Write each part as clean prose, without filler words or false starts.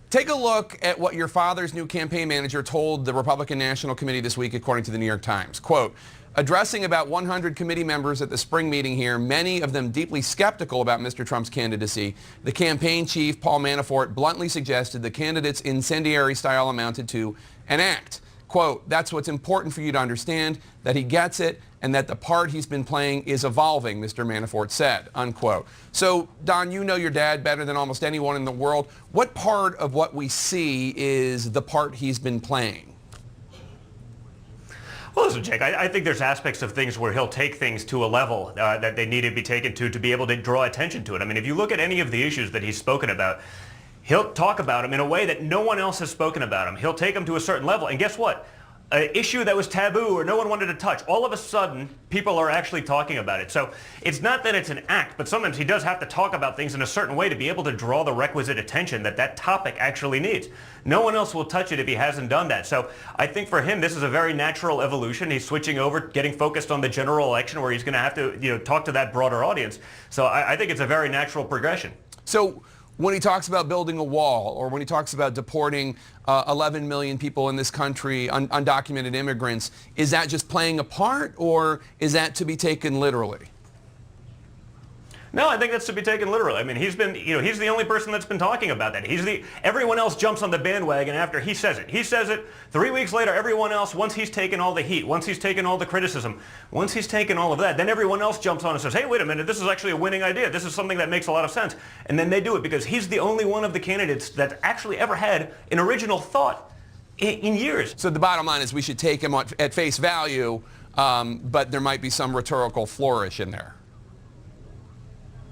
Take a look at what your father's new campaign manager told the Republican National Committee this week, according to the New York Times. Quote, addressing about 100 committee members at the spring meeting here, many of them deeply skeptical about Mr. Trump's candidacy, the campaign chief, Paul Manafort, bluntly suggested the candidate's incendiary style amounted to an act. Quote, that's what's important for you to understand, that he gets it and that the part he's been playing is evolving, Mr. Manafort said, unquote. So, Don, you know your dad better than almost anyone in the world. What part of what we see is the part he's been playing? Well, listen, Jake, I think there's aspects of things where he'll take things to a level that they need to be taken to be able to draw attention to it. I mean, if you look at any of the issues that he's spoken about, he'll talk about them in a way that no one else has spoken about them. He'll take them to a certain level. And guess what? An issue that was taboo or no one wanted to touch, all of a sudden, people are actually talking about it. So it's not that it's an act, but sometimes he does have to talk about things in a certain way to be able to draw the requisite attention that that topic actually needs. No one else will touch it if he hasn't done that. So I think for him, this is a very natural evolution. He's switching over, getting focused on the general election where he's going to have to, talk to that broader audience. So I think it's a very natural progression. So when he talks about building a wall, or when he talks about deporting 11 million people in this country, undocumented immigrants, is that just playing a part, or is that to be taken literally? No, I think that's to be taken literally. I mean, he's the only person that's been talking about that. Everyone else jumps on the bandwagon after he says it. He says it. 3 weeks later, everyone else, once he's taken all the heat, once he's taken all the criticism, once he's taken all of that, then everyone else jumps on and says, hey, wait a minute, this is actually a winning idea. This is something that makes a lot of sense. And then they do it because he's the only one of the candidates that actually ever had an original thought in years. So the bottom line is we should take him at face value, but there might be some rhetorical flourish in there.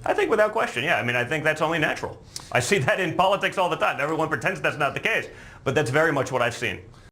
I think without question, yeah. I mean, I think that's only natural. I see that in politics all the time. Everyone pretends that's not the case, but that's very much what I've seen.